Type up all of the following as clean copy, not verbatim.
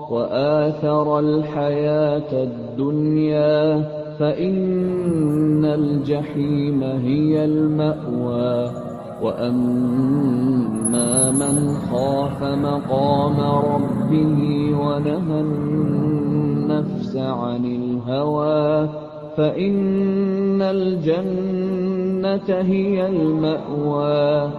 وآثر الحياة الدنيا فإن الجحيم هي المأوى وأما من خاف مقام ربه ونهى النفس عن الهوى فإن الجنة هي المأوى.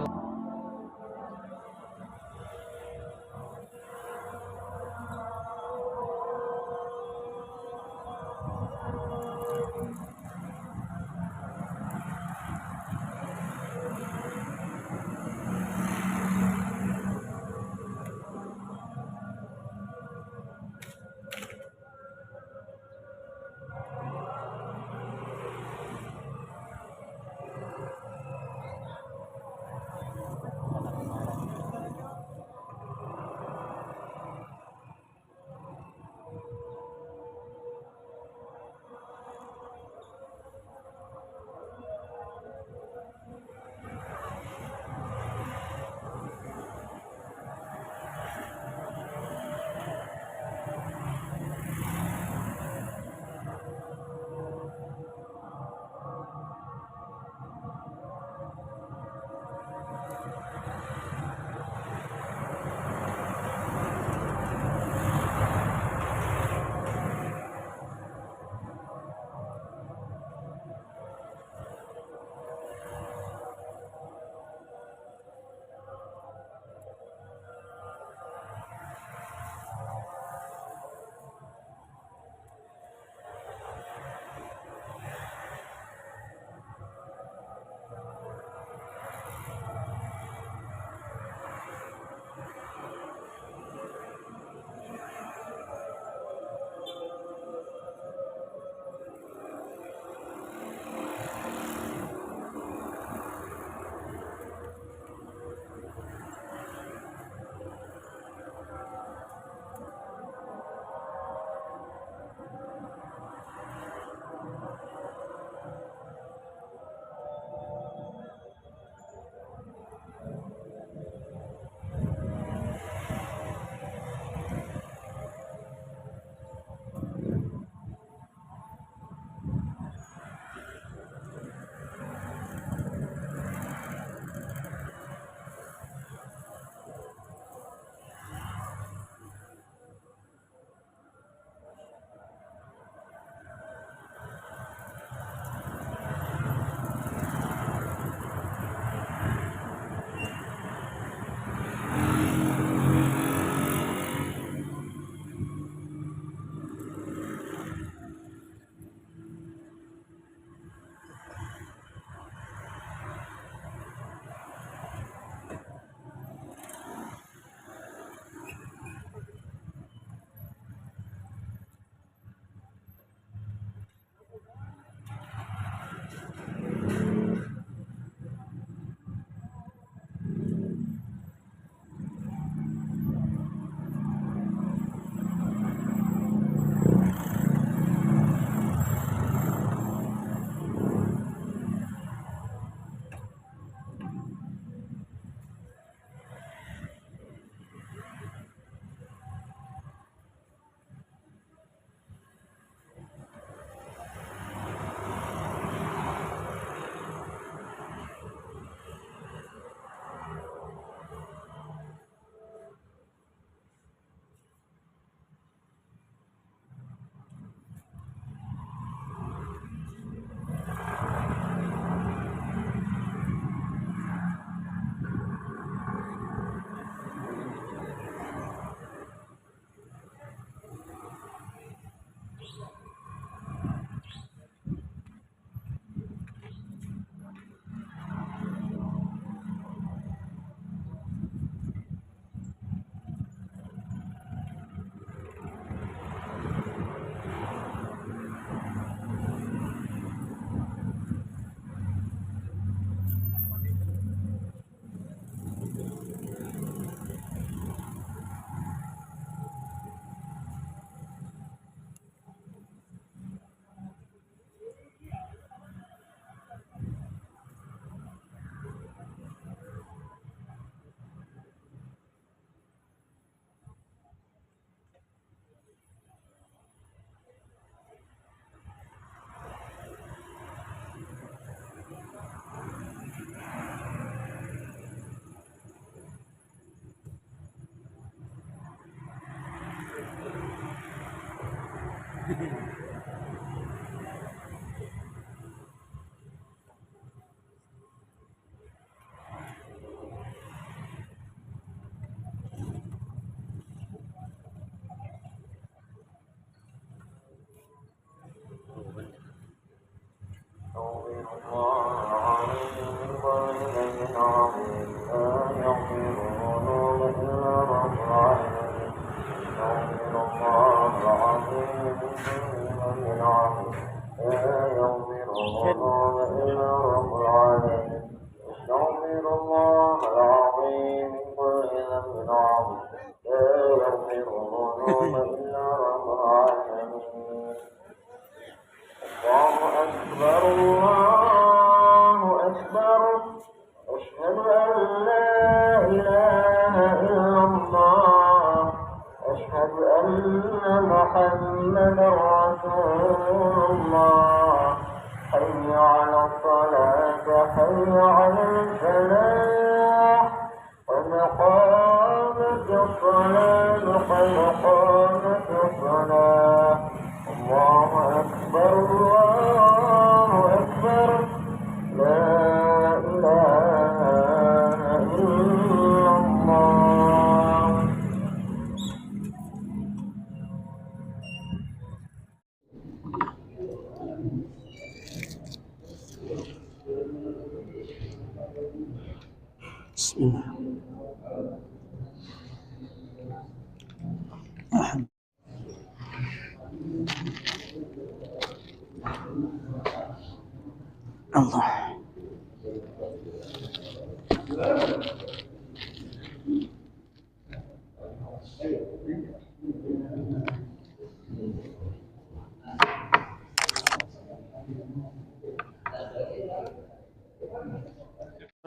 Allah.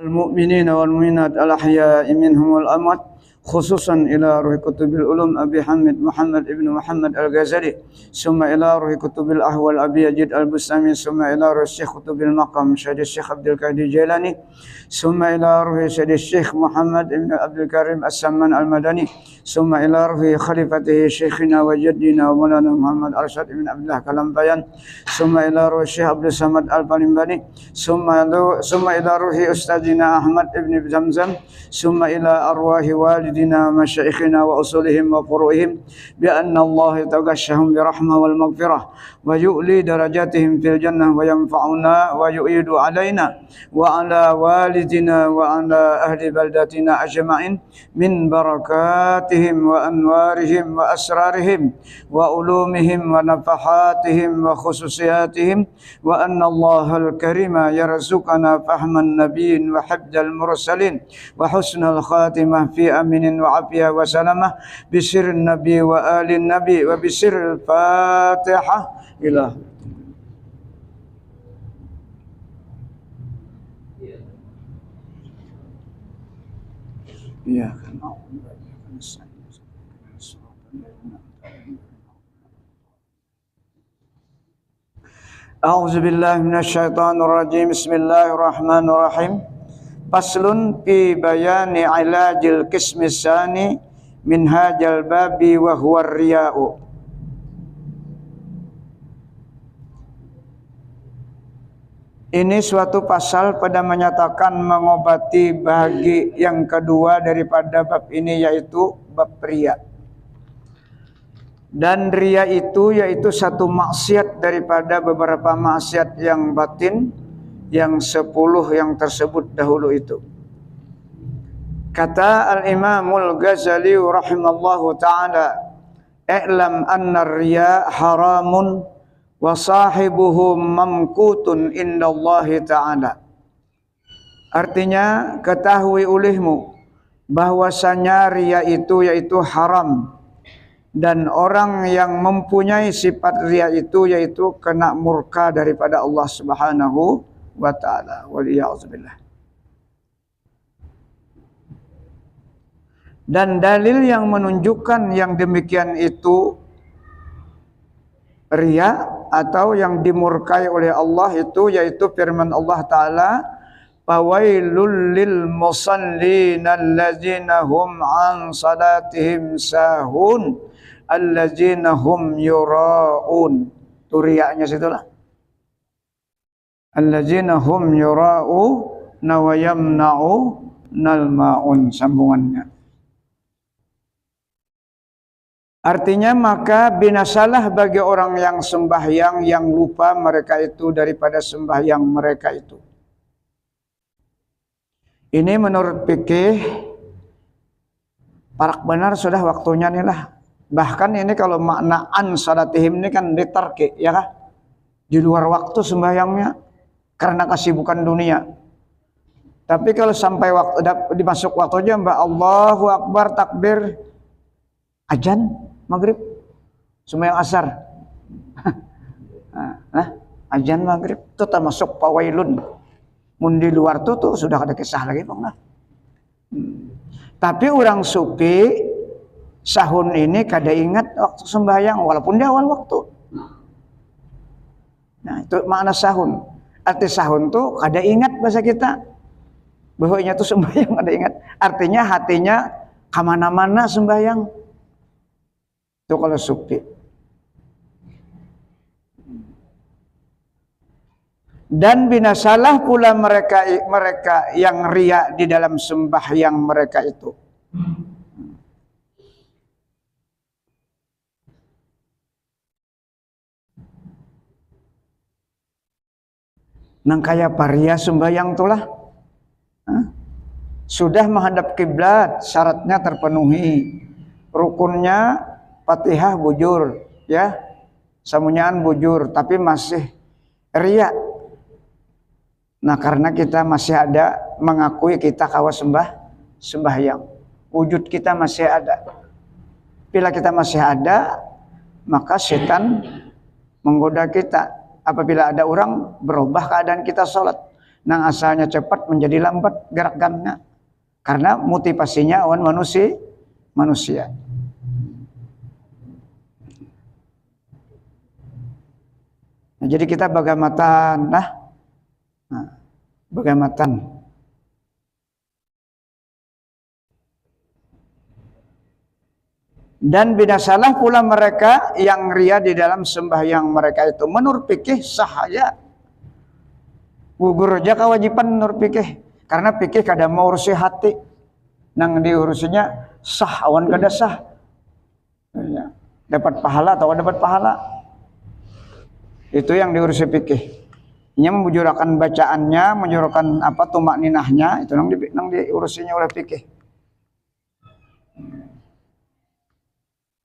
المؤمنين والمؤمنات الأحياء منهم والأموات خصوصا إلى روح كتب العلوم أبي حمد محمد ابن محمد الغزالي ثم إلى روح كتب الأحوال أبي يزيد البستامي ثم إلى روح الشيخ كتب المقام سيد الشيخ عبد القادر الجيلاني ثم إلى روح سيد الشيخ محمد ابن عبد الكريم السمان المدني ثم إلى روح خليفته شيخنا وجدنا ومولانا محمد أرشد بن عبد الله كلامبيان ثم إلى روح الشيخ عبد الصمد البالمباني ثم إلى روح أستاذنا أحمد ابن زمزم ثم إلى أرواح والدنا مشايخنا وأصولهم وفروعهم بأن الله يتغشهم برحمة والمغفرة ويؤلي درجاتهم في الجنة وينفعنا ويؤيد علينا وعلى والدنا وعلى أهل بلدتنا أجمعين من بركاتهم وأنوارهم وأسرارهم وعلومهم ونفحاتهم وخصوصياتهم وأن الله الكريم يرزقنا فهم النبيين وحفظ المرسلين وحسن الخاتمة في أمن وعافية وسلامة بسر النبي وآل النبي وبسر الفاتحة إلى أعوذ بالله من الشيطان الرجيم بسم الله الرحمن الرحيم فصل في بيان علاج القسم الثاني من هذا الباب وهو الرياء. Ini suatu pasal pada menyatakan mengobati bahagi yang kedua daripada bab ini, yaitu bab riya. Dan riya itu yaitu satu maksiat daripada beberapa maksiat yang batin yang 10 yang tersebut dahulu itu. Kata Al-Imamul Ghazali rahimallahu ta'ala, "I'lam anna riya haramun wa sahibuhu mamkutun indallahi ta'ala." Artinya, ketahui olehmu bahwasanya riya itu yaitu haram, dan orang yang mempunyai sifat riya itu yaitu kena murka daripada Allah Subhanahu wa ta'ala. Waliyahzubillah. Dan dalil yang menunjukkan yang demikian itu riya atau yang dimurkai oleh Allah itu yaitu firman Allah Ta'ala, "Fawailul lil musallin allazina hum an salatihim sahun." allazina hum yura'un. Turiaknya situlah. Allazina hum yura'una wa yamna'unal ma'un, sambungannya. Artinya maka binasalah bagi orang yang sembahyang yang lupa mereka itu daripada sembahyang mereka itu. Ini menurut fikih parak benar sudah waktunya nih lah. Bahkan ini kalau makna an salatihim ini kan ditarki, ya kah? Di luar waktu sembahyangnya karena kesibukan dunia. Tapi kalau sampai waktu dimasuk waktunya, Mbak, Allahu Akbar, takbir, azan maghrib, sembahyang asar. Nah, azan maghrib itu termasuk pawailun. Mun di luar tuh sudah ada kisah lagi, Bang. Tapi orang sufi sahun ini kada ingat waktu sembahyang walaupun di awal waktu. Nah, itu makna sahun. Arti sahun tuh kada ingat bahasa kita. Bahwanya tuh sembahyang kada ingat. Artinya hatinya kemana-mana sembahyang. Itu kalau sufi. Dan binasalah pula mereka yang riya di dalam sembahyang mereka itu. Nang kaya paria sembahyang tulah. Sudah menghadap kiblat, syaratnya terpenuhi. Rukunnya Fatihah bujur, ya. Samunyaan bujur, tapi masih riya. Nah, karena kita masih ada mengakui kita kawa sembahyang. Wujud kita masih ada. Bila kita masih ada, maka setan menggoda kita. Apabila ada orang berubah keadaan kita sholat, nang asalnya cepat menjadi lambat gerakannya. Karena motivasinya awan manusia. Nah, jadi kita bagamatan, bagamatan. Dan binasalah pula mereka yang ria di dalam sembahyang mereka itu. Menurut fikih sah aja. Gugur aja kewajiban menurut fikih. Karena fikih kada mau urusi hati. Nang diurusinya sah, awan kada sah. Ya. Dapat pahala atau dapat pahala. Itu yang diurusi fikih. Ini membujurakan bacaannya, menjurakan apa tumak ninahnya, itu nang diurusinya oleh fikih.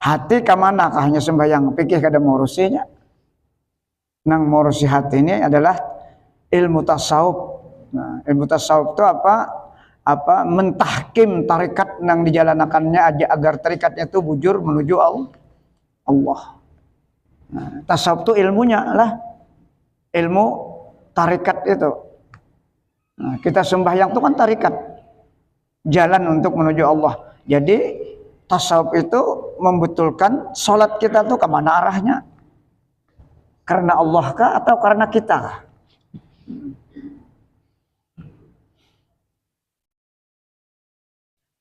Hati kemana hanya sembahyang, fikih kada mau urusinya. Nang mau urusi hati ini adalah ilmu tasawuf. Nah, ilmu tasawuf itu apa mentahkim tarikat nang dijalanakannya aja agar tarikatnya itu bujur menuju Allah. Nah, tasawuf itu ilmunya lah, ilmu tarikat itu. Nah, kita sembahyang itu kan tarikat, jalan untuk menuju Allah. Jadi tasawuf itu membetulkan sholat kita tuh kemana arahnya, karena Allah kah atau karena kita kah?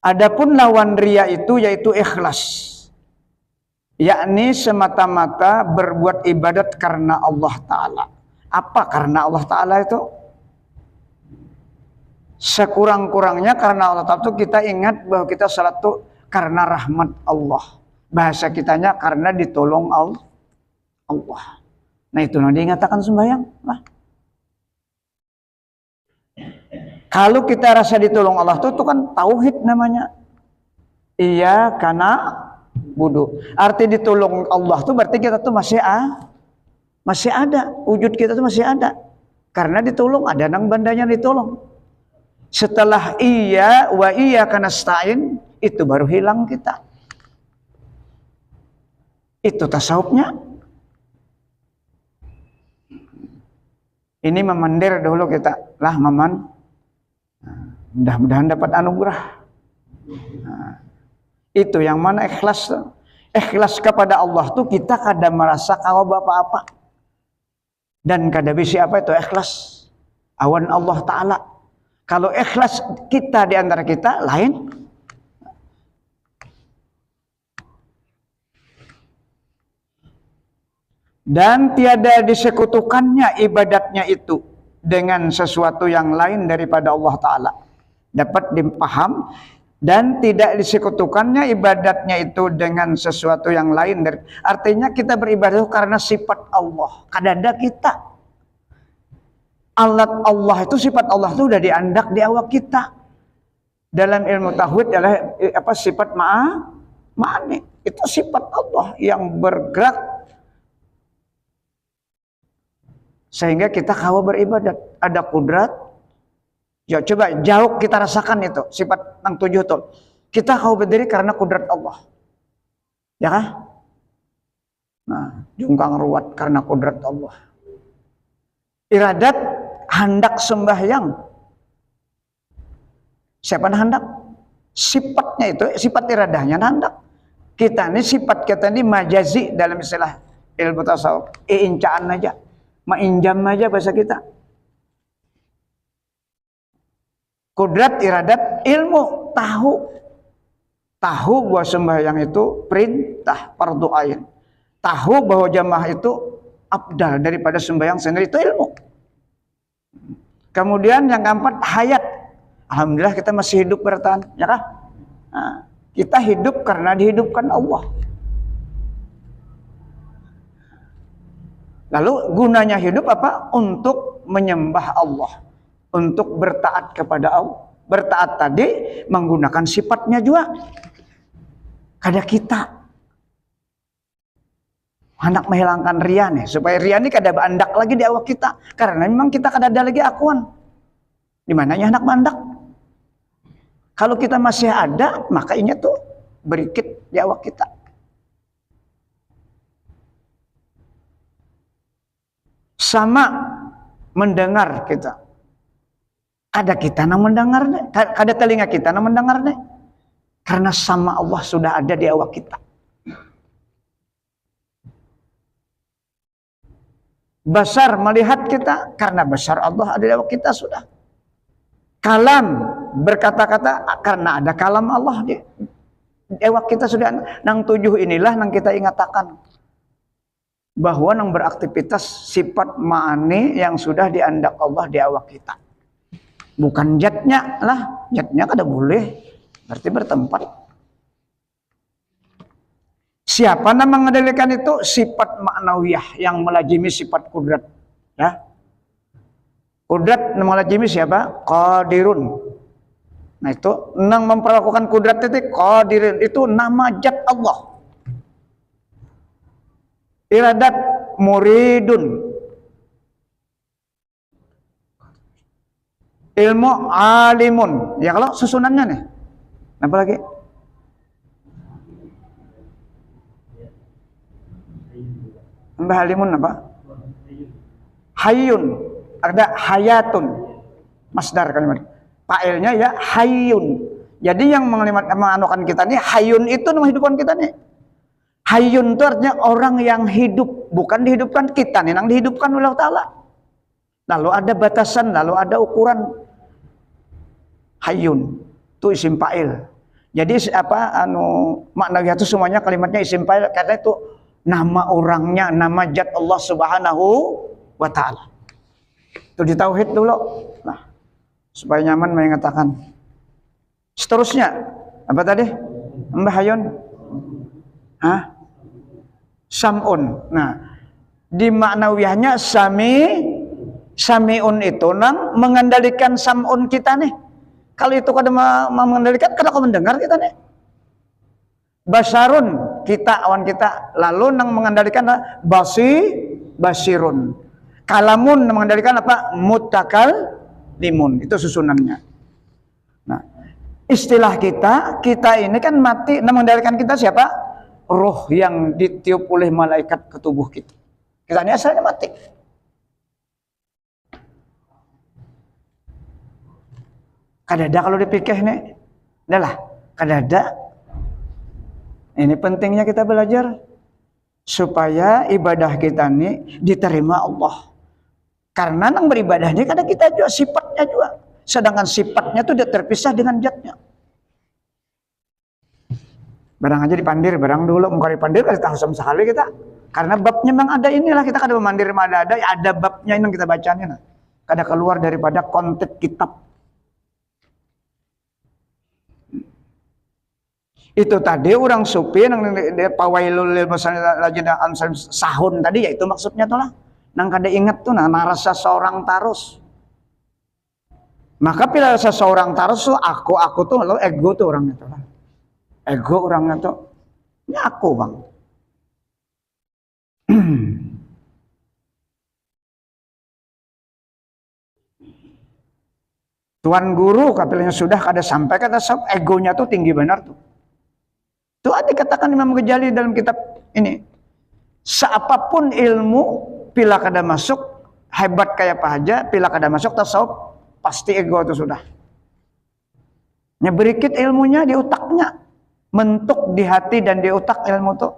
Adapun lawan riya itu yaitu ikhlas, yakni semata-mata berbuat ibadat karena Allah Ta'ala. Apa karena Allah Ta'ala itu? Sekurang-kurangnya karena Allah Ta'ala itu kita ingat bahwa kita salat itu karena rahmat Allah. Bahasa kitanya karena ditolong Allah. Nah itu nanti dikatakan sembahyang lah. Kalau kita rasa ditolong Allah itu kan tauhid namanya. Iya karena budu. Arti ditolong Allah itu berarti kita tuh masih ada. Wujud kita tuh masih ada. Karena ditolong, ada nang bandanya ditolong. Setelah iya wa iya karena nasta'in, itu baru hilang kita. Itu tasawufnya. Ini memandir dulu kita. Lah maman. Mudah-mudahan dapat anugerah. Nah, itu yang mana ikhlas. Ikhlas kepada Allah tuh kita kada merasa kalau apa-apa. Dan kada bisa apa itu ikhlas. Awan Allah Ta'ala. Kalau ikhlas kita di antara kita lain. dan tiada disekutukannya ibadatnya itu dengan sesuatu yang lain daripada Allah Ta'ala. Dapat dipaham, dan tidak disekutukannya ibadatnya itu dengan sesuatu yang lain. Artinya kita beribadah karena sifat Allah. Kadada kita. Alat Allah itu, sifat Allah itu sudah diandak di awak kita. Dalam ilmu tauhid adalah sifat ma'ani. Itu sifat Allah yang bergerak sehingga kita kawa beribadat. Ada kudrat. Ya coba jauh kita rasakan itu sifat yang 7 itu. Kita kawa berdiri karena kudrat Allah. Ya kan? Nah, jungkang ruwat karena kudrat Allah. Iradat hendak sembahyang. Siapa hendak? Sifatnya itu, sifat iradahnya hendak. Kita ini sifat kita ini majazi dalam istilah ilmu tasawuf. Incaan aja. Mainjam aja bahasa kita. Kudrat, iradat, ilmu, tahu bahwa sembahyang itu perintah fardu ain. Tahu bahwa jamaah itu afdal daripada sembahyang sendiri, itu ilmu. Kemudian yang keempat, hayat. Alhamdulillah kita masih hidup bertahan, ya kan? Nah, kita hidup karena dihidupkan Allah. Lalu gunanya hidup apa? Untuk menyembah Allah. Untuk bertaat kepada Allah. Bertaat tadi menggunakan sifatnya juga. Kada kita. Hendak menghilangkan riya nih. Supaya riya ini kada bandak lagi di awak kita. Karena memang kita kada ada lagi akuan. Di mananya hendak bandak. Kalau kita masih ada, maka ini tuh berikit di awak kita. Sama mendengar kita. Ada kita yang mendengar deh. Ada telinga kita yang mendengar deh. Karena sama Allah sudah ada di awak kita. Basar melihat kita. Karena basar Allah ada di awak kita sudah. Kalam berkata-kata karena ada kalam Allah di awak kita sudah. Nang 7 inilah yang kita ingatakan. Bahwa yang beraktivitas sifat ma'ani yang sudah diandak Allah di awak kita. Bukan jatnya lah, jatnya kada boleh, berarti bertempat. Siapa yang mengendalikan itu? Sifat ma'nawiyah yang melajimi sifat kudrat. Ya. Kudrat yang melajimi siapa? Qadirun. Nah itu, yang memperlakukan kudrat itu Qadirun, itu nama jat Allah. Iradat muridun. Ilmu alimun. Ya kalau susunannya nih. Apa lagi? Mbah alimun apa? Hayyun. Ada hayatun. Masdar kalimat. Fa'ilnya ya hayyun. Jadi yang menganukan kita nih, hayyun itu menghidupkan kita nih. Hayyun itu artinya orang yang hidup, bukan dihidupkan kita nih, yang dihidupkan oleh Allah Ta'ala. Lalu ada batasan, lalu ada ukuran. Hayyun itu isim fa'il. Jadi maknanya itu semuanya kalimatnya isim fa'il karena itu nama orangnya, nama zat Allah Subhanahu wa Ta'ala. Itu di tauhid dulu. Nah, supaya nyaman mengatakan. Seterusnya apa tadi? Mbah Hayun? Hah? Sam'un. Nah, di maknawiyahnya sami'un itu nang mengendalikan sam'un kita nih. Kalau itu kada mengendalikan, kada kau mendengar kita nih. Basarun kita, awan kita. Lalu nang mengendalikan basirun. Kalamun nang mengendalikan apa? Limun. Itu susunannya. Nah, istilah kita ini kan mati. Nang mengendalikan kita siapa? Roh yang ditiup oleh malaikat ke tubuh kita. Kita ini asalnya mati. Kadada kalau dipikir nih, adalah kadada. Ini pentingnya kita belajar supaya ibadah kita nih diterima Allah. Karena nang beribadahnya kadang kita juga sifatnya juga, sedangkan sifatnya itu tidak terpisah dengan zatnya. Barang aja dipandir, barang dulu muka dipandir kasih tahu sama sekali kita. Karena babnya memang ada inilah, kita kada mandiri ada babnya ini kita bacanya nah. Kada keluar daripada konteks kitab. Itu tadi orang sufi nang pawailul lil musallina ansar sahun tadi, ya itu maksudnya tuh lah. Nang kada ingat tuh nah narasa seorang tarus. Maka bila seseorang tarus tuh aku tuh lo ego tuh orangnya tuh lah. Ego orangnya tuh ini aku bang. Tuan guru kapilnya sudah kada sampai kata sab egonya tuh tinggi benar tuh. Itu ada dikatakan Imam Ghazali dalam kitab ini. Seapapun ilmu, bila kada masuk, hebat kayak apa aja, bila kada masuk tasawuf, pasti ego itu sudah. Berikit ilmunya di otaknya, mentuk di hati dan di otak ilmu itu.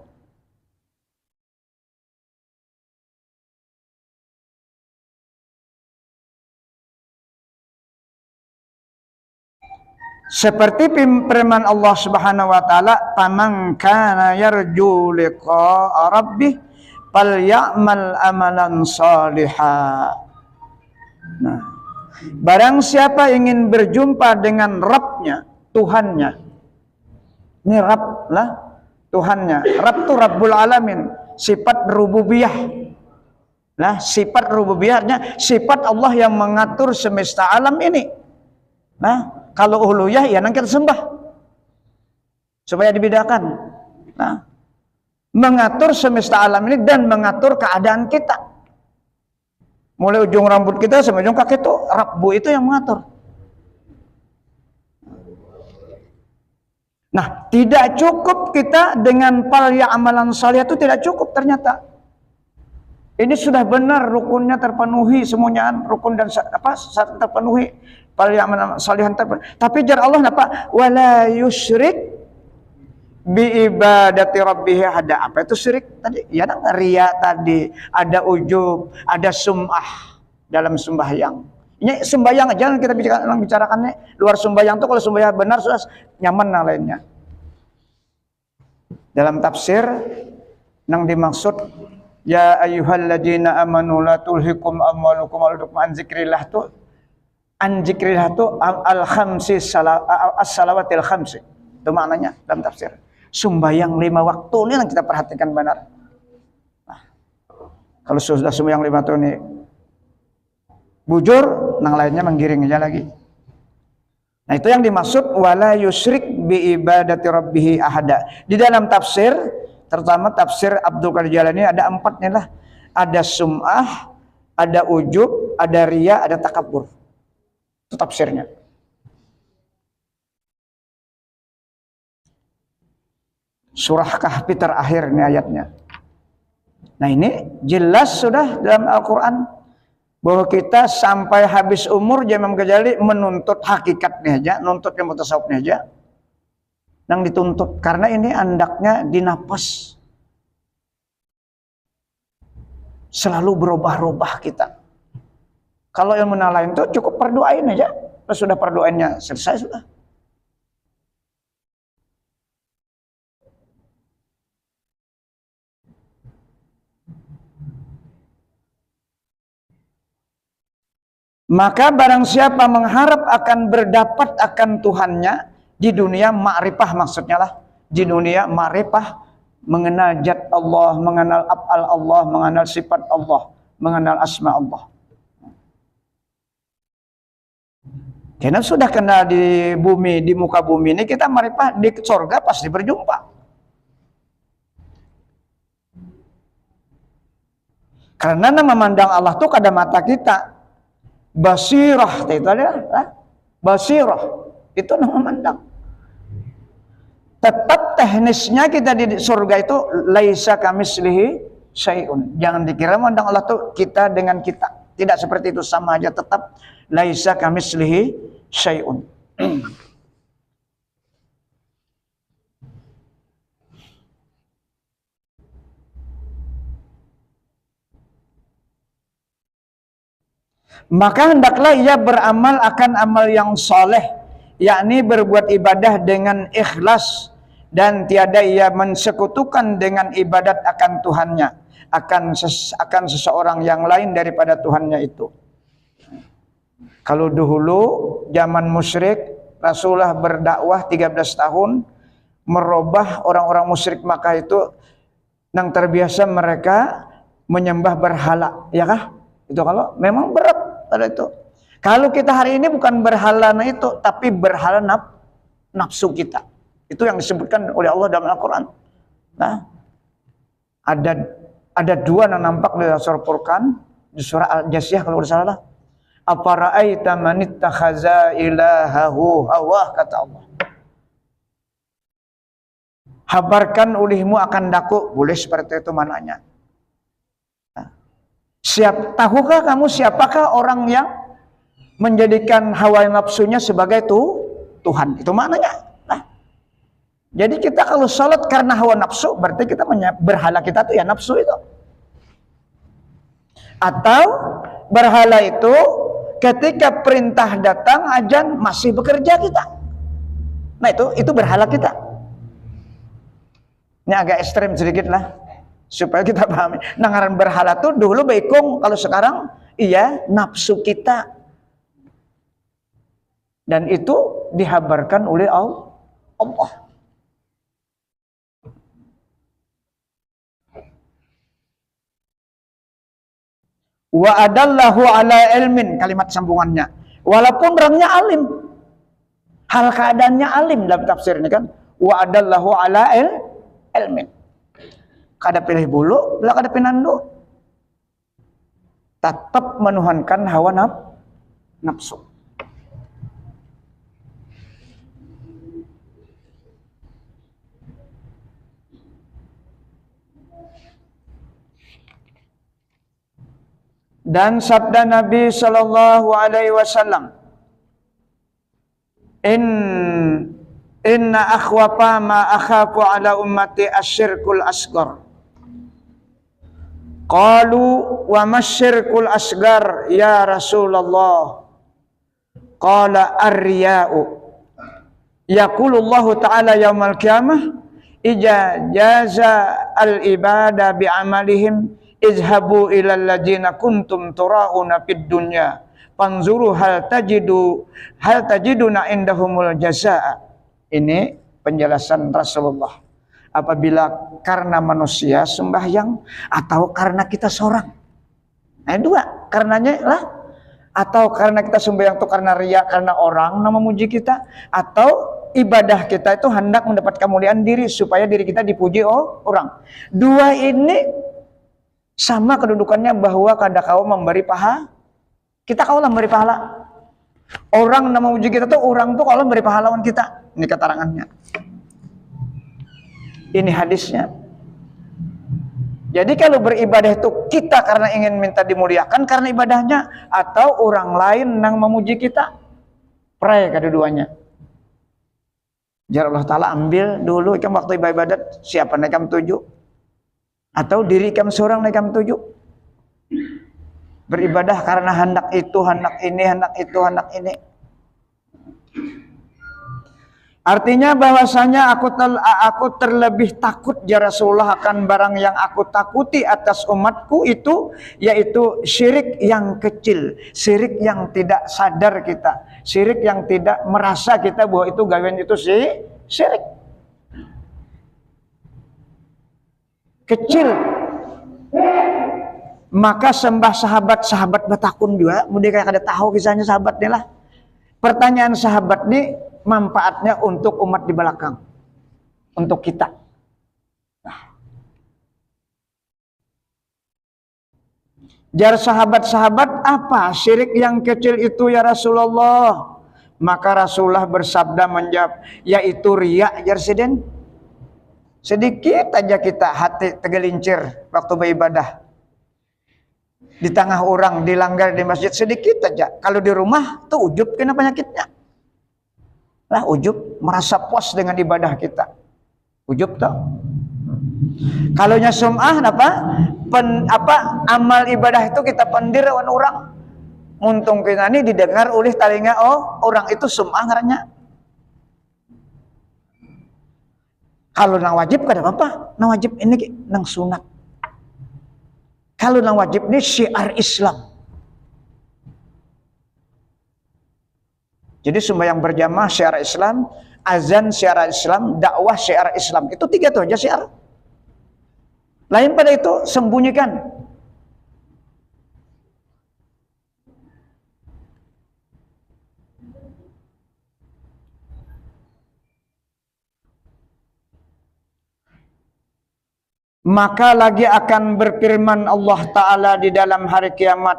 Seperti firman Allah Subhanahu wa taala, "Faman kana yarju liqa'a rabbih falyamal amalan shalihan." Nah, barang siapa ingin berjumpa dengan Rabb-nya, Tuhannya. Ini Rabb lah, Tuhannya. Rabb itu Rabbul Alamin, sifat rububiyah. Nah, sifat rububiyahnya sifat Allah yang mengatur semesta alam ini. Nah, kalau uluhiyah ya nang kita sembah supaya dibedakan. Nah, mengatur semesta alam ini dan mengatur keadaan kita. Mulai ujung rambut kita sampai ujung kaki itu Rabbu itu yang mengatur. Nah, tidak cukup kita dengan palya amalan salih itu tidak cukup ternyata. Ini sudah benar rukunnya terpenuhi semuanya, rukun dan syarat terpenuhi. Palya amalan salihan terpenuhi. Tapi jar Allah apa? Wala yusyrik bi ibadati rabbih ada. Apa itu syirik tadi? Ya ria tadi, ada ujub, ada sum'ah dalam sembahyang. Ini sembahyang aja kita bicarakannya. Luar sembahyang tuh kalau sembahyang benar sudah nyaman yang lainnya. Dalam tafsir yang dimaksud ya ayyuhalladzina amanu la tulhikum amwalukum waladukum an zikrillah tuh al-khamsi as-salawatil khamsi. Itu maknanya dalam tafsir. Sembahyang 5 waktu ini yang kita perhatikan benar. Nah, kalau sudah sembahyang 5 waktu ini bujur, yang lainnya menggiring aja lagi. Nah, itu yang dimaksud wala yusyrik bi ibadati rabbih ahada. Di dalam tafsir, terutama tafsir Abdul Qadir Jalani ada 4 nih lah. Ada sum'ah, ada ujub, ada riya, ada takabur. Itu tafsirnya. Surah Kahfi terakhir ini ayatnya. Nah, ini jelas sudah dalam Al-Quran bahwa kita sampai habis umur Imam Ghazali menuntut hakikatnya aja, nuntut ilmu tasawufnya aja. Yang dituntut karena ini andaknya di napas. Selalu berubah-ubah kita. Kalau ilmu lain itu cukup perdoain aja. Terus sudah perdoainnya selesai sudah. Maka barang siapa mengharap akan berdapat akan Tuhannya di dunia ma'rifah maksudnya lah. Di dunia ma'rifah mengenal zat Allah, mengenal af'al Allah, mengenal sifat Allah, mengenal asma Allah. Karena sudah kenal di bumi, di muka bumi ini kita ma'rifah di surga pasti berjumpa. Karena memandang Allah tuh kada mata kita. Basirah itu ada, basirah itu nama memandang. Tetap teknisnya kita di surga itu laisa kamislihi syai'un. Jangan dikira memandang Allah tuh kita dengan kita. Tidak seperti itu, sama aja, tetap laisa kamislihi syai'un. Maka hendaklah ia beramal akan amal yang soleh, yakni berbuat ibadah dengan ikhlas dan tiada ia mensekutukan dengan ibadat akan Tuhannya, akan seseorang yang lain daripada Tuhannya itu. Kalau dahulu zaman musyrik, Rasulullah berdakwah 13 tahun, merubah orang-orang musyrik Makkah itu yang terbiasa mereka menyembah berhala, ya kah? Itu kalau memang berat pada itu. Kalau kita hari ini bukan berhala itu, tapi berhala nafsu kita. Itu yang disebutkan oleh Allah dalam Al-Quran. Nah, ada dua yang nampak di surah Furqan, di surah Al-Jasiyah kalau tidak salah. Afara'aita man ittakhaza ilahahu hawah, kata Allah. Habarkan ulihmu akan daku, boleh seperti itu mananya. Nah, tahukah kamu siapakah orang yang menjadikan hawa nafsunya sebagai Tuhan? Itu maknanya. Jadi kita kalau sholat karena hawa nafsu, berarti kita berhala kita tuh ya nafsu itu. Atau berhala itu ketika perintah datang, azan masih bekerja kita. Nah itu berhala kita. Ini agak ekstrem sedikit lah, supaya kita pahami. Nangaran berhala tuh dulu baikung, kalau sekarang iya nafsu kita. Dan itu dihabarkan oleh Allah. Wa adallahu ala ilmin, kalimat sambungannya. Walaupun orangnya alim, hal keadaannya alim dalam tafsir ini kan. Wa adallahu ala ilmin. Kada pilih bulu, belah kada pinandu. Tetap menuhankan hawa nafsu. Dan sabda Nabi sallallahu alaihi wasallam, inna akhwafa ma akhafu ala ummati asyirkul asghar. Qalu wa masyirkul asghar ya Rasulullah? Qala ar-riya'u. Yaqulullahu ta'ala yaumal qiyamah, ija jaza al-ibada bi'amalihim izhabu ilal ladzina kuntum turauna fid dunya fanzuru hal tajiduna indahumul jazaa. Ini penjelasan Rasulullah. Apabila karena manusia sembahyang atau karena kita seorang. Nah, dua, karenanya lah. Atau karena kita sembahyang itu karena riya, karena orang yang memuji kita, atau ibadah kita itu hendak mendapat kemuliaan diri supaya diri kita dipuji orang. Dua ini sama kedudukannya bahwa kada kau memberi pahala, kita kau memberi pahala. Orang yang memuji kita tuh orang tuh kalau memberi pahlawan kita. Ini keterangannya. Ini hadisnya. Jadi kalau beribadah itu kita karena ingin minta dimuliakan karena ibadahnya, atau orang lain yang memuji kita, pray kedua-duanya. Jar Allah Ta'ala ambil dulu ikam waktu ibadat, siapa yang ikam tuju? Atau diri kamu seorang yang kamu tuju. Beribadah karena hendak itu, hendak ini, hendak itu, hendak ini. Artinya bahwasanya aku terlebih takut ya Rasulullah akan barang yang aku takuti atas umatku itu, yaitu syirik yang kecil, syirik yang tidak sadar kita, syirik yang tidak merasa kita bahwa itu gawean itu syirik. Kecil. Maka sembah sahabat bertakun juga, mudah kayak kada tahu kisahnya sahabat ni lah. Pertanyaan sahabat ni manfaatnya untuk umat di belakang, untuk kita. Jar sahabat-sahabat, apa syirik yang kecil itu ya Rasulullah? Maka Rasulullah bersabda menjawab, yaitu riya, jar siden. Sedikit aja kita hati tergelincir waktu beribadah. Di tengah orang, dilanggar di masjid, sedikit aja. Kalau di rumah, tuh ujub kena penyakitnya. Lah ujub, merasa puas dengan ibadah kita. Ujub tuh. Kalau nya sum'ah, amal ibadah itu kita pendir lawan orang. Untung kita ini didengar oleh telinga orang itu sum'ah ngarannya. Kalau nang wajib kada apa-apa. Nang wajib ini nang sunat. Kalau nang wajib ini syiar Islam. Jadi sembahyang berjamaah syiar Islam, azan syiar Islam, dakwah syiar Islam. Itu 3 tuh aja syiar. Lain pada itu sembunyikan. Maka lagi akan berfirman Allah Ta'ala di dalam hari kiamat,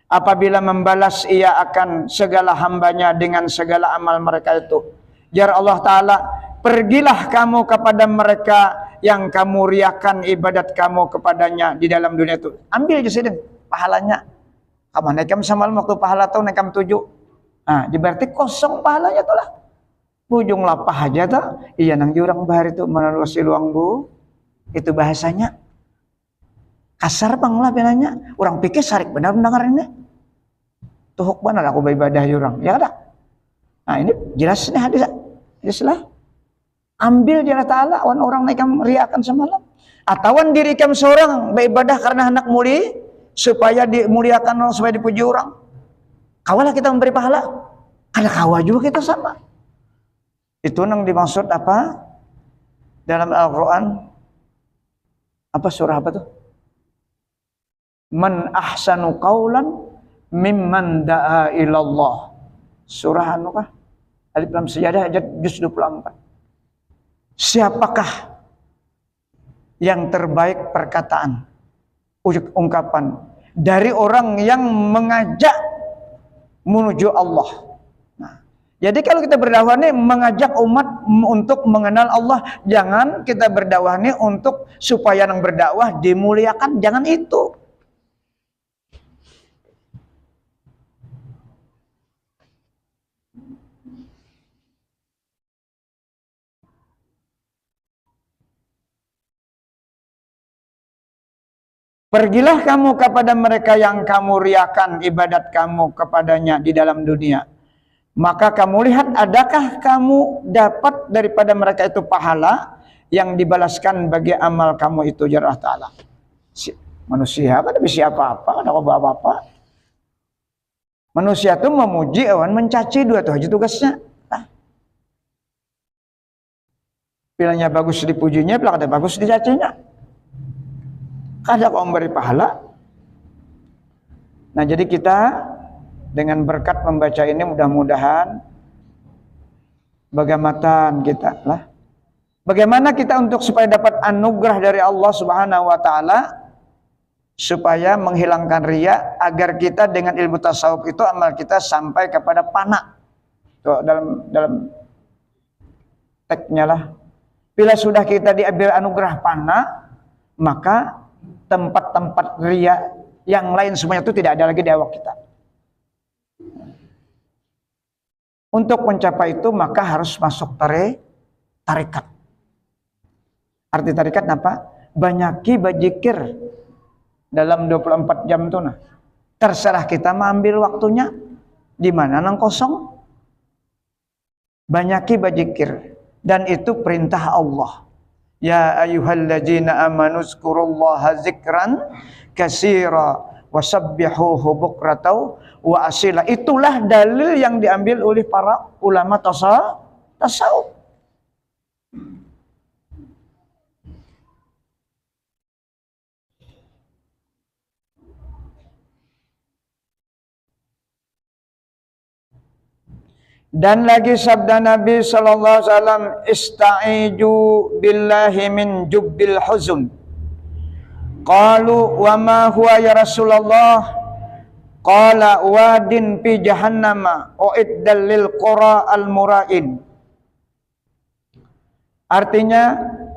apabila membalas ia akan segala hambanya dengan segala amal mereka itu. Jar Allah Ta'ala, pergilah kamu kepada mereka yang kamu riakan ibadat kamu kepadanya di dalam dunia itu. Ambil aja sedang pahalanya. Kamu naikam sama waktu pahala tahu naikam 7. Nah, berarti kosong pahalanya tuh lah. Ujung lapah aja tuh. Iya nang jurang bahar itu menarusi luang bu. Itu bahasanya kasar bang lah bilangnya. Orang pikir sarik benar mendengar ini. Tuhuk benar aku beribadah jurang. Ya ada. Nah ini jelas nih hadis. Hadis lah. Ambil jalan ta'ala orang naikam riakan semalam. Atawan dirikam seorang beribadah karena hendak muli supaya dimuliakan orang, supaya dipuji orang. Kawalah kita memberi pahala. Karena kawa juga kita sama. Itu yang dimaksud apa? Dalam Al-Quran. Apa surah apa tuh? Man ahsanu qawlan mimman da'a ilallah. Surah anu kah? Alif Lam Sajadah ayat juz 24. Siapakah yang terbaik perkataan, ungkapan dari orang yang mengajak menuju Allah? Jadi kalau kita berdakwah ini mengajak umat untuk mengenal Allah, jangan kita berdakwah ini untuk supaya yang berdakwah dimuliakan, jangan itu. Pergilah kamu kepada mereka yang kamu riakan ibadat kamu kepadanya di dalam dunia. Maka kamu lihat adakah kamu dapat daripada mereka itu pahala yang dibalaskan bagi amal kamu itu jar Allah Ta'ala. Manusia kan bisa apa-apa, ada apa-apa. Manusia itu memuji awan mencaci dua tuh aja tugasnya. Nah. Bilangnya bagus dipujinya, bilang ada bagus dicacinya. Kada kau memberi pahala. Nah jadi kita dengan berkat membaca ini mudah-mudahan bagaimana kita lah. Bagaimana kita untuk supaya dapat anugerah dari Allah Subhanahu wa taala supaya menghilangkan riya agar kita dengan ilmu tasawuf itu amal kita sampai kepada fana. Tuh dalam teksnya lah. Bila sudah kita diambil anugerah fana, maka tempat-tempat riya yang lain semuanya itu tidak ada lagi di awak kita. Untuk mencapai itu maka harus masuk tarikat. Arti tarikat apa? Banyaki bajikir dalam 24 jam itu nah. Terserah kita mengambil waktunya di mana nang kosong. Banyaki bajikir dan itu perintah Allah. Ya ayyuhalladzina amanu zkurullaha zikran katsira wasabbihuhu bukratan wa asila. Itulah dalil yang diambil oleh para ulama tasawuf. Dan lagi sabda Nabi sallallahu alaihi wasallam, ista'iju billahi min jubbil huzun. Qalu wa ma huwa ya Rasulullah? Qala wadin fi jahannama uiddal lil qura al murain. Artinya,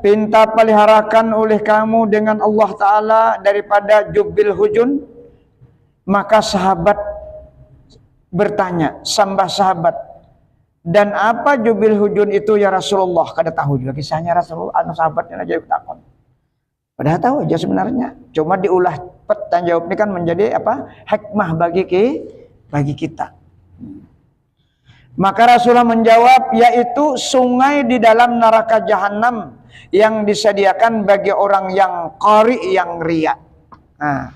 pinta peliharakan oleh kamu dengan Allah Ta'ala daripada jubbil hujun. Maka sahabat bertanya, sambah sahabat, dan apa jubil hujun itu ya Rasulullah? Kada tahu juga kisahnya Rasulullah, sahabatnya aja takon. Padahal tahu aja sebenarnya. Cuma diulah pertanyaan jawab ini kan menjadi apa? Hikmah bagi kita. Maka Rasulullah menjawab, yaitu sungai di dalam neraka jahanam yang disediakan bagi orang yang qari yang riya. Nah,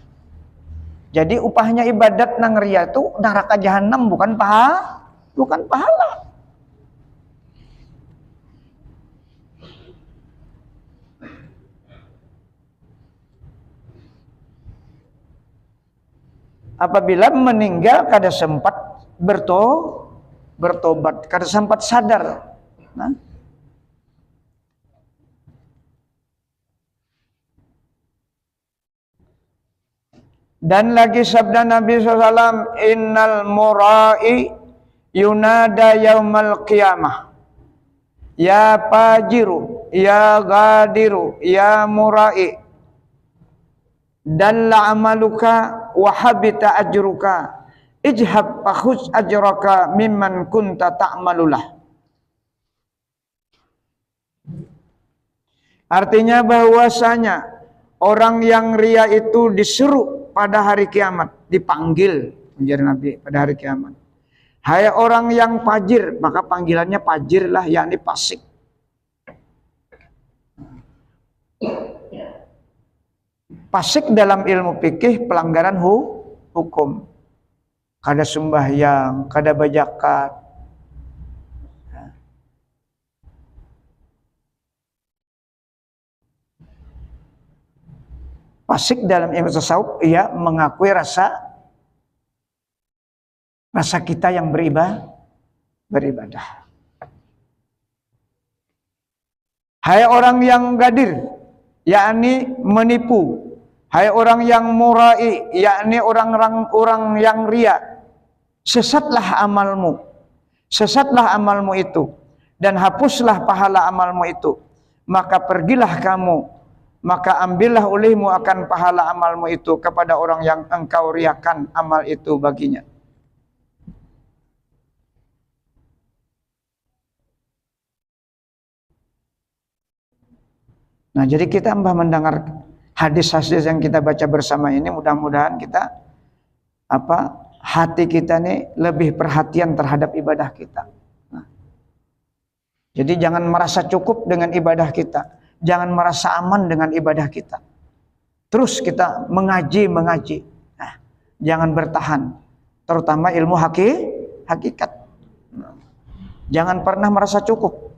jadi upahnya ibadat nang riya itu neraka jahanam, bukan pahala. Apabila meninggal kada sempat bertobat, kada sempat sadar. Nah, dan lagi sabda Nabi SAW, innal murai yunada yaumal qiyamah, ya fajiru, ya gadiru, ya murai, dalla amaluka wa habita ajruka, ijhab fakhuz ajraka mimman kunta ta'malulah. Artinya bahwasanya orang yang riya itu diseru pada hari kiamat, dipanggil menjadi Nabi pada hari kiamat. Hai orang yang fajir, maka panggilannya fajir lah, yakni fasik. Fasik dalam ilmu fikih pelanggaran hukum. Kada sembahyang, kada bajakat. Fasik dalam ilmu tasawuf, ia mengakui rasa kita yang beribadah. Hai orang yang gadir, yakni menipu. Hai orang yang murai, yakni orang yang ria. Sesatlah amalmu itu, dan hapuslah pahala amalmu itu. Maka pergilah kamu, maka ambillah olehmu akan pahala amalmu itu kepada orang yang engkau riakan amal itu baginya. Nah, jadi kita mendengar hadis-hadis yang kita baca bersama ini, mudah-mudahan kita hati kita nih lebih perhatian terhadap ibadah kita. Nah, jadi jangan merasa cukup dengan ibadah kita, jangan merasa aman dengan ibadah kita. Terus kita mengaji. Nah, jangan bertahan, terutama ilmu hakikat. Nah, jangan pernah merasa cukup.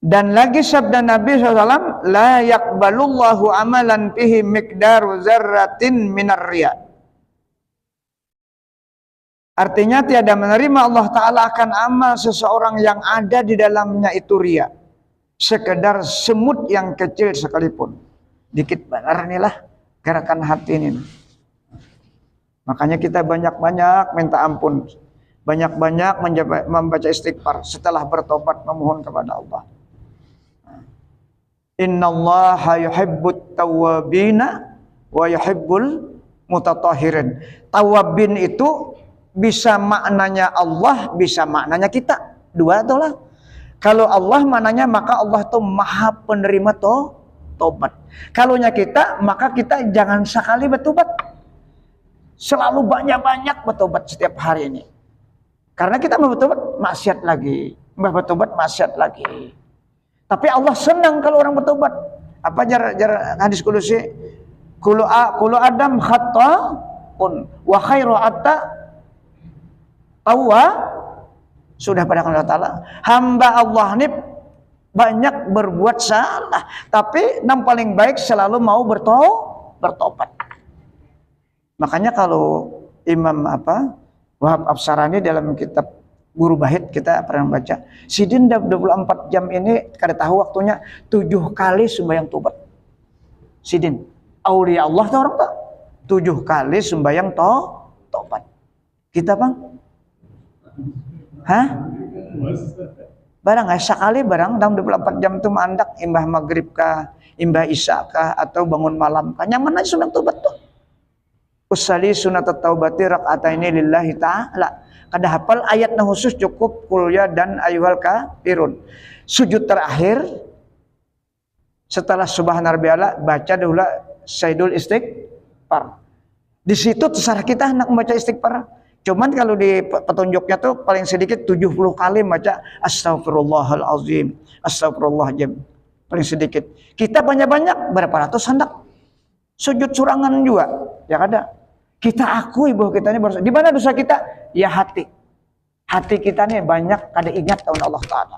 Dan lagi sabda Nabi SAW, la yaqbalullahu amalan fihi miqdaru zarratin minar riya. Artinya tiada menerima Allah Ta'ala akan amal seseorang yang ada di dalamnya itu riya. Sekedar semut yang kecil sekalipun. Dikit benar inilah gerakan hati ini. Makanya kita banyak-banyak minta ampun. Banyak-banyak membaca istighfar setelah bertobat memohon kepada Allah. Innallaha yuhibbut tawwabina wa yuhibbul mutatahhirin. Tawabin itu bisa maknanya Allah, bisa maknanya kita. Dua itulah. Kalau Allah maknanya maka Allah tuh maha penerima tobat. Kalaunya kita, maka kita jangan sekali bertobat. Selalu banyak-banyak bertobat setiap hari ini. Karena kita mau bertobat maksiat lagi, bertobat maksiat lagi. Tapi Allah senang kalau orang bertobat. Apa jar hadis kudusi? Kullu adam khata'un wa khairu tawwa. Sudah pada Allah Ta'ala, hamba Allah ini banyak berbuat salah, tapi yang paling baik selalu mau bertobat. Makanya kalau Imam Wahab Absarani dalam kitab Guru Bahit kita pernah baca, sidin 24 jam ini kada tahu waktunya 7 kali sembahyang tobat. Sidin, aulia Allah tuh orang tak 7 kali sembahyang tobat. Kita bang? Hah? Barang sekali barang dalam 24 jam itu mandak imbah maghrib kah, imbah isya kah, atau bangun malam kah, nyaman aja sembahyang tobat tuh. Usali sunat taubati rakaataini lillahi ta'ala. Kada hafal ayat khusus cukup kuliah dan ayyuhal kafirun. Sujud terakhir setelah subhana rabbiyal a'la baca dahulu sayyidul istighfar. Di situ terserah kita hendak membaca istighfar. Cuman kalau di petunjuknya tuh paling sedikit 70 kali baca astagfirullahalazim, astagfirullahalazim. Paling sedikit. Kita banyak-banyak berapa ratus hendak sujud surangan juga. Ya kada. Kita akui bahwa kita ini berdosa. Di mana dosa kita? Ya hati. Hati kita nih banyak kada ingat tahun Allah Ta'ala.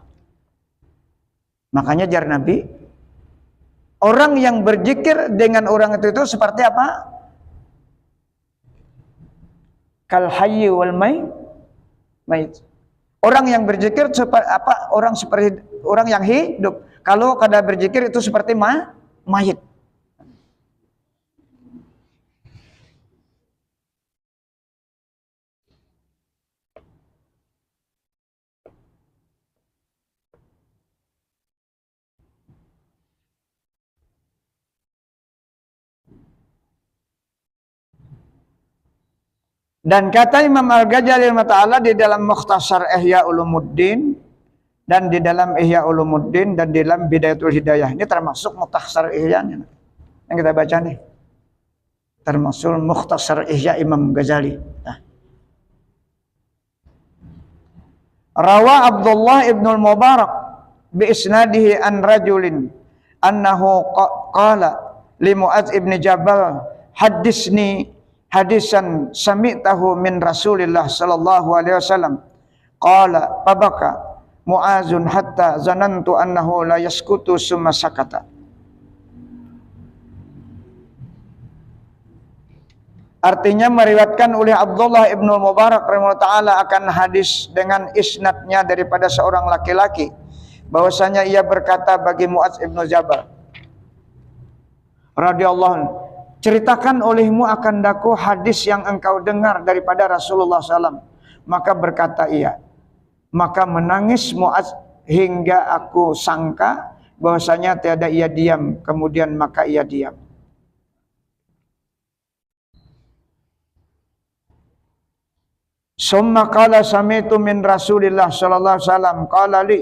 Makanya jar Nabi, orang yang berzikir dengan orang itu seperti apa? Kal hayyi wal mayit. Orang yang berzikir seperti apa? Orang seperti orang yang hidup. Kalau kada berzikir itu seperti mayit. Dan kata Imam Al-Ghazali Ta'ala di dalam Mukhtasar Ihya Ulumuddin dan di dalam Ihya Ulumuddin dan di dalam Bidayatul Hidayah, ini termasuk Mukhtasar Ihya yang kita baca nih, termasuk Mukhtasar Ihya Imam Ghazali. Nah. Rawa Abdullah ibnul Mubarak bi isnadihi an rajulin annahu qala li Mu'adz ibn Jabal hadisni hadisan sami'tahu min Rasulillah sallallahu alaihi wasallam qala fabaka Mu'adzun hatta zanantu annahu la yaskutu summa sakata. Artinya meriwayatkan oleh Abdullah ibn Mubarak rahimahullah ta'ala akan hadis dengan isnadnya daripada seorang laki-laki bahwasanya ia berkata bagi Mu'adz ibn Jabal radhiyallahu anhu, ceritakan olehmu akan daku hadis yang engkau dengar daripada Rasulullah SAW. Maka berkata ia, maka menangis Mu'adz hingga aku sangka bahwasanya tiada ia diam, kemudian maka ia diam. Summa qala sami'tu min Rasulillah sallallahu alaihi wasallam qala li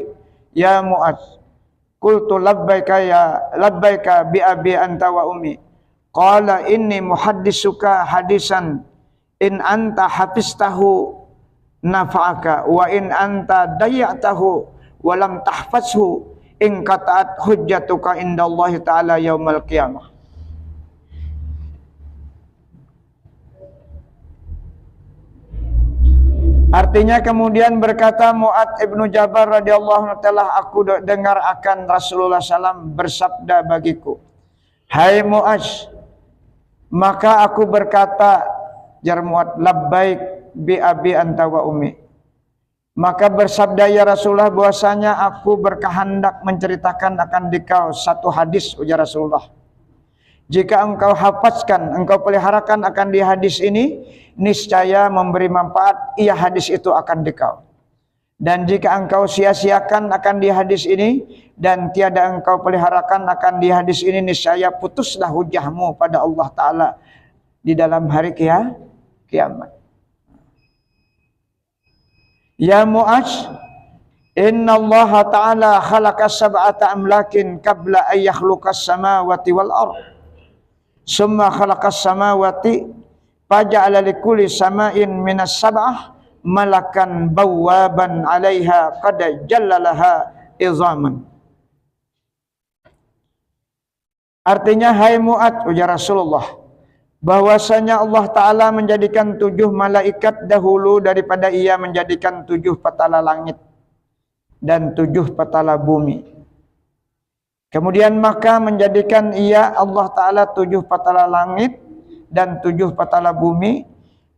ya Mu'adz qultu labbaika bi abi anta wa ummi qala inni muhaddisuka hadisan in anta hafiztahu nafa'aka wa in anta dayya'tahu wa lam tahfazhu in qata'at hujjatuka indallahi ta'ala yaumal qiyamah. Artinya kemudian berkata Mu'adz ibnu Jabal radhiyallahu anhu, telah aku dengar akan Rasulullah SAW bersabda bagiku, hai Mu'adz, maka aku berkata, jar Mu'adz, labbaik bi abi anta wa ummi. Maka bersabda ya Rasulullah bahwasanya aku berkehendak menceritakan akan dikau satu hadis, ujar Rasulullah. Jika engkau hafazkan, engkau peliharakan akan di hadis ini, niscaya memberi manfaat, ia hadis itu akan dikau. Dan jika engkau sia-siakan akan di hadis ini, dan tiada engkau peliharakan akan di hadis ini, niscaya putuslah hujahmu pada Allah Ta'ala di dalam hari kiamat. Ya Mu'adz, inna Allah Ta'ala khalaqa sab'ata amlakin qabla an yakhluqas samawati wal ardh. Summa khalaqas samawati faja'ala likulli sama'in minas sab'ah malakan bawwaban 'alaiha qad jallalaha izaman. Artinya, hai Mu'adz, ujar Rasulullah, bahwasanya Allah Ta'ala menjadikan 7 malaikat dahulu daripada ia menjadikan 7 petala langit dan 7 petala bumi. Kemudian maka menjadikan ia Allah Ta'ala 7 petala langit dan 7 petala bumi,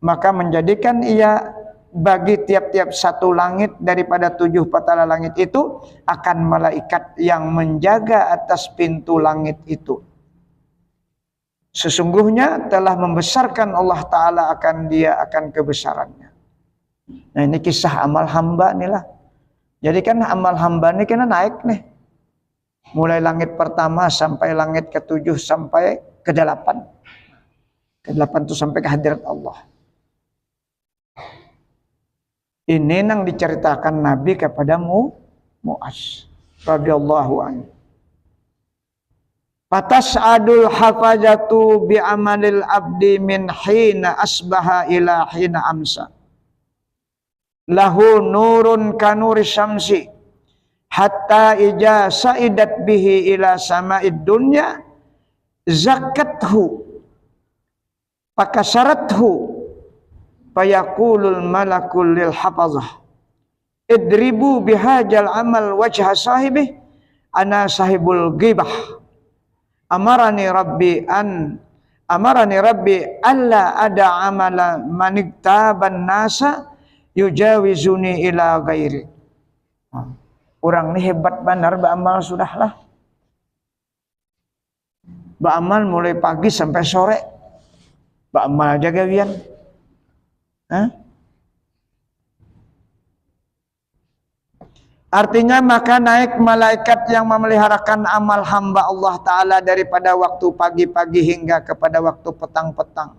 maka menjadikan ia bagi tiap-tiap satu langit daripada 7 petala langit itu akan malaikat yang menjaga atas pintu langit itu. Sesungguhnya telah membesarkan Allah Ta'ala akan dia akan kebesarannya. Nah, ini kisah amal hamba nih lah. Jadi kan amal hamba ini kena naik nih. Mulai langit pertama sampai langit ke-7 sampai ke-8. Ke-8 itu sampai ke hadirat Allah. Ini yang diceritakan Nabi kepada Mu'adz radhiyallahu anhu. Fatas'adul hafazatu bi amalil abdi min hina asbaha ila hina amsa. Lahu nurun kanuri syamsi hatta ija sa'idat bihi ila sama'id dunya zakathu pakasarathu fayaqulul malakul lil hafazah idribu bihajal amal wajha sahibih ana sahibul ghibah amarani rabbi alla ada amala manigtaban nasa yujawizuni ila ghairi. Orang ini hebat benar beramal sudahlah. Beramal mulai pagi sampai sore. Beramal aja gawian. Artinya maka naik malaikat yang memeliharakan amal hamba Allah Ta'ala daripada waktu pagi-pagi hingga kepada waktu petang-petang.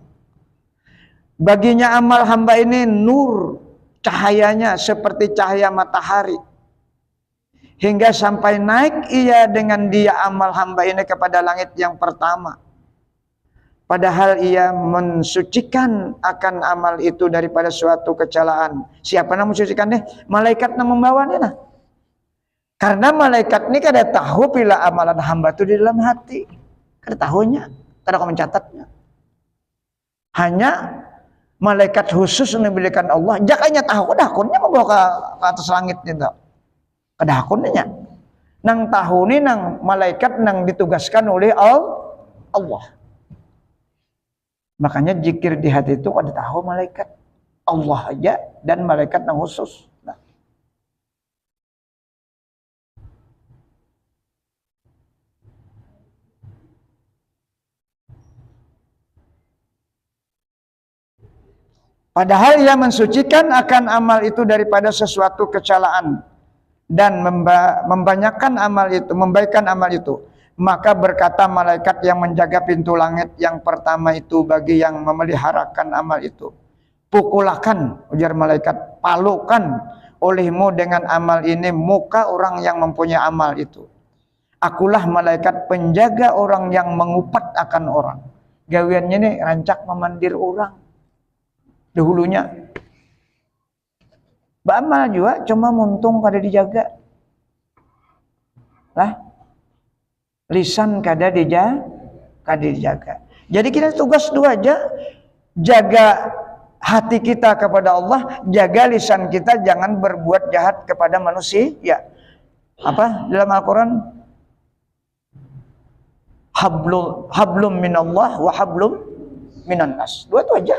Baginya amal hamba ini nur, cahayanya seperti cahaya matahari. Hingga sampai naik ia dengan dia amal hamba ini kepada langit yang pertama. Padahal ia mensucikan akan amal itu daripada suatu kecelaan. Siapa yang mensucikannya? Malaikat yang membawanya. Nah. Karena malaikat ini kada tahu bila amalan hamba itu di dalam hati. Kada tahunya, kada mencatatnya. Hanya malaikat khusus yang diberikan Allah. Jakanya tahu, dakunnya membawa ke atas langit itu. Kada hakunnya. Nang tahu ni nang malaikat nang ditugaskan oleh Allah. Makanya zikir di hati itu kada tahu malaikat. Allah aja dan malaikat nang khusus. Nah. Padahal ia mensucikan akan amal itu daripada sesuatu kecelaan dan membanyakkan amal itu, membaikan amal itu. Maka berkata malaikat yang menjaga pintu langit yang pertama itu bagi yang memeliharakan amal itu. Pukulakan, ujar malaikat, palukan olehmu dengan amal ini muka orang yang mempunyai amal itu. Akulah malaikat penjaga orang yang mengupat akan orang. Gawiannya ini rancak memandir orang. Dahulunya beramal juga cuma muntung kada dijaga lah, lisan kada dijaga. Jadi kita tugas dua aja, jaga hati kita kepada Allah, jaga lisan kita jangan berbuat jahat kepada manusia. Ya, apa dalam Al-Quran? Hablum minallah wa hablum minan nas. Dua itu aja.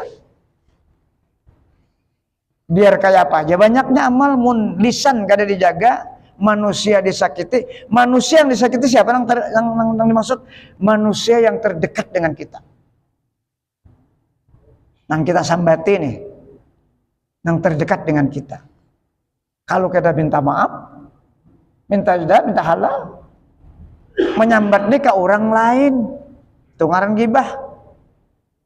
Biar kayak apa aja banyaknya amal mun lisan kada dijaga, manusia disakiti. Manusia yang disakiti siapa yang dimaksud? Manusia yang terdekat dengan kita. Yang kita sambati nih. Yang terdekat dengan kita. Kalau kita minta maaf, minta jeda, minta halal, menyambat nih ke orang lain. Itu ngaran gibah.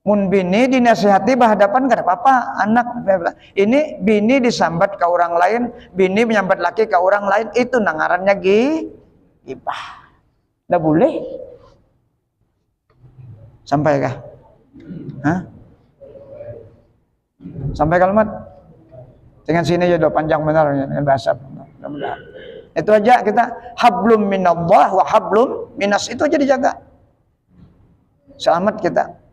Mun bini dinasihati berhadapan kada apa-apa, anak ini bini disambat ke orang lain, bini menyambat laki ke orang lain, itu nangarannya gibah. Nggak boleh. Sampai kah? Hah? Sampai kalimat? Dengan sini ya udah panjang benar dengan bahasa. Itu aja kita hablum minallah wa hablum minas, itu aja dijaga. Selamat kita.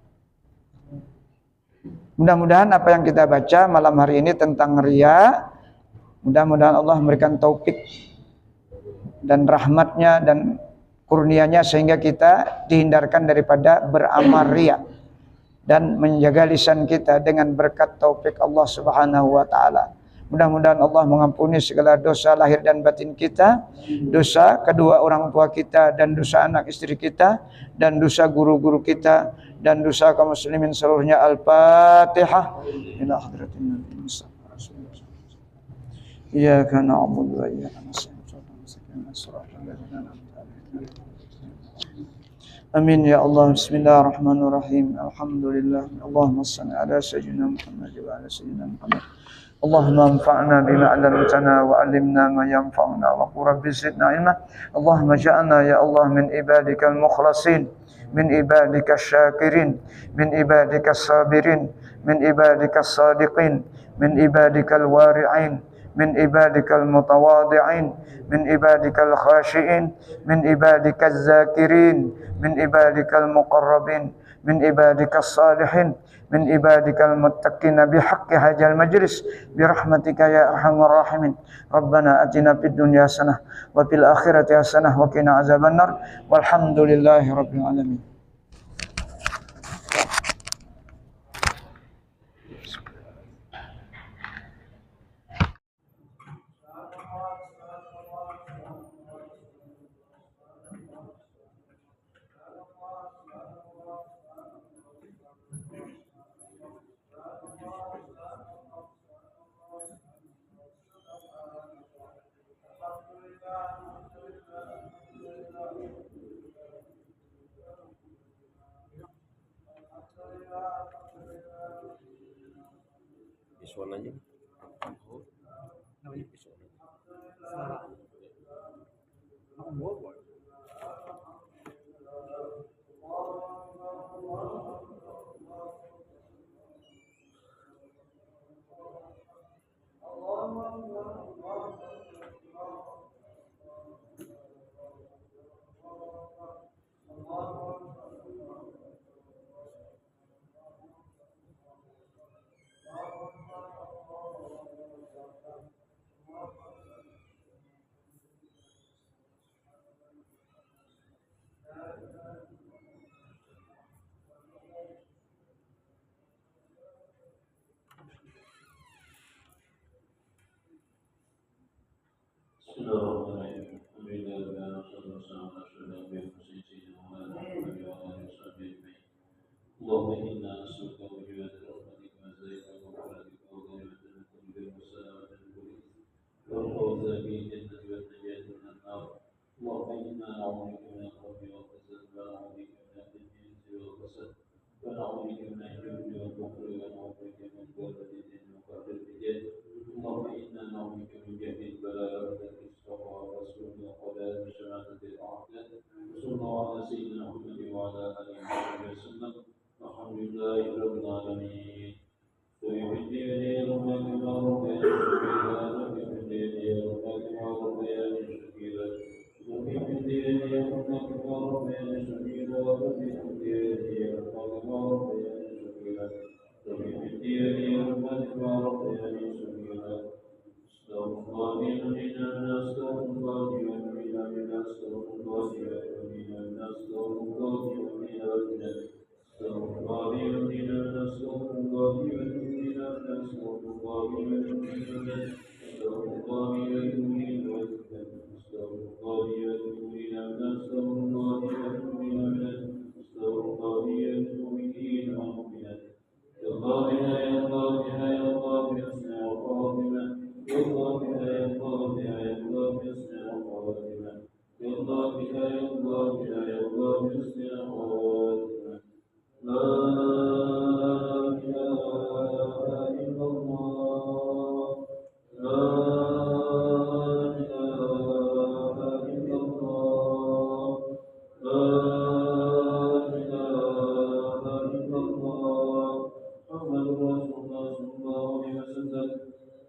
Mudah-mudahan apa yang kita baca malam hari ini tentang riya, mudah-mudahan Allah memberikan taufik dan rahmatnya dan kurnianya sehingga kita dihindarkan daripada beramal riya dan menjaga lisan kita dengan berkat taufik Allah Subhanahu wa taala. Mudah-mudahan Allah mengampuni segala dosa lahir dan batin kita, dosa kedua orang tua kita dan dosa anak istri kita dan dosa guru-guru kita dan dosa kaum muslimin seluruhnya. Al-Fatihah. Ila hadratin Nabi Muhammad. Iyyaka na'budu wa iyyaka nasta'in. Amin ya Allah. Bismillahirrahmanirrahim. Alhamdulillah. Allahumma salli ala sayyidina Muhammad wa ala sayyidina Muhammad. Allahumma anfa'na bima 'allamtana wa 'allimna ma yanfa'una wa qur rabbi zidna ilma. Allahumma ja'alna ya Allah min ibadikal mukhlasin, min ibadikash syakirin, min ibadikas sabirin, min ibadikas sadiqin, min ibadikal wari'in, min ibadikal mutawadi'in, min ibadikal khashi'in, min ibadikaz zakirin, min ibadikal muqarrabin, min ibadikas salihin, min ibadikal muttaqina bihaqqi hajal majlis birahmatika ya arhamar rahimin. Rabbana atina fid dunya hasanah wa fil akhirati hasanah wa qina azabannar. Walhamdulillahi rabbil alamin. Visual aja. Namanya visual. اللهم إنا نسألك وجوهات رحمتك وزيك وغفرتك وغنيمة من كل بر وسلامة من كل إثم والفوز بالجنة والنجاة من النار. اللهم إنا نعوذ بك من الخوف والحزن ونعوذ بك من الجن والحسد ونعوذ بك من الجبن والبخل ونعوذ بك من غلبة الدين وقهر الرجال. اللهم إنا نعوذ بك من جهل البلاء ودرك الشقاء وسوء القضاء وشماتة الأعداء. وصلى الله على سيدنا محمد وعلى آله وصحبه وسلم. الحمد لله رب العالمين. ويهدي إليه ربك ما ربيان شكيلا ويهدي إليه ربك ما ربيان شكيلا ويهدي إليه ربك ما ربيان شكيلا ويهدي إليه ربك ما ربيان شكيلا ويهدي إليه ربك ما ربيان شكيلا. استغفر الله الذين استغفر الله الذين استغفر الله الذين استغفر الله الذين استغفر الله الذين استغفر الله الذين استغفر الله الذين استغفر الله الذين استغفر الله الذين استغفر الله الذين استغفر الله المؤمنين والمؤمنات. يا الله يا الله يا الله يسمع قولنا. يا الله يا الله يا الله يسمع قولنا. يا الله يا الله يا الله يسمع قولنا. لا إله إلا الله. لا إله إلا الله. لا إله إلا الله. محمد رسول الله صلى الله عليه وسلم.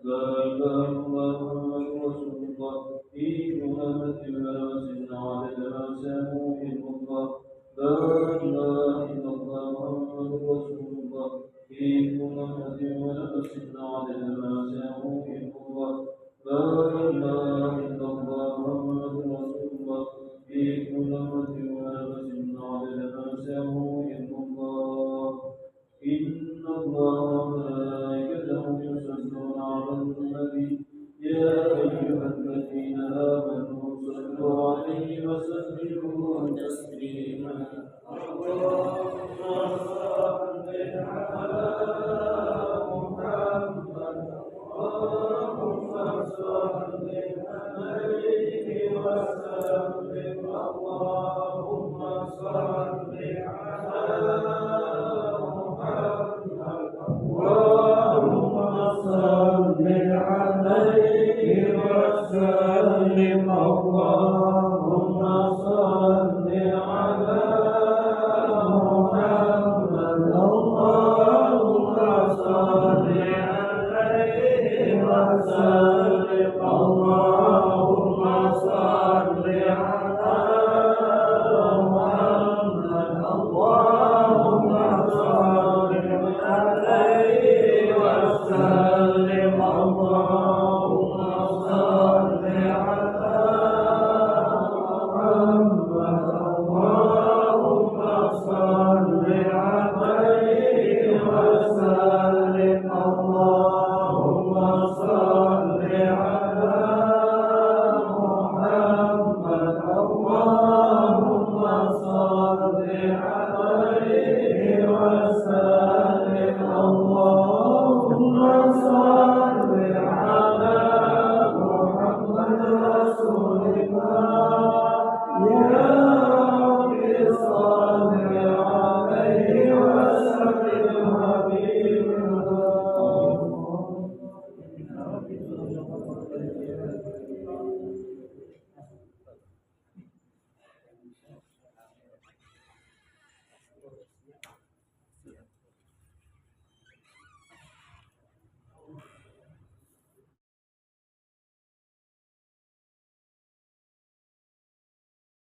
لا إله إلا الله محمد رسول الله. في محمد ونوسنا على ما ساموا إلا الله. لا إله إلا الله محمد رسول الله. في محمد ونوسنا على ما ساموا إلا الله. لا إله إلا الله محمد رسول الله. في محمد ونوسنا على ما ساموا إلا الله. إن الله وملائكته يصلون على النبي. يا أيها الذين آمنوا صلوا عليه وسلموا تسليما. اللهم صل على محمد. اللهم صل عليه وسلم. اللهم صل عليه وسلم اللهم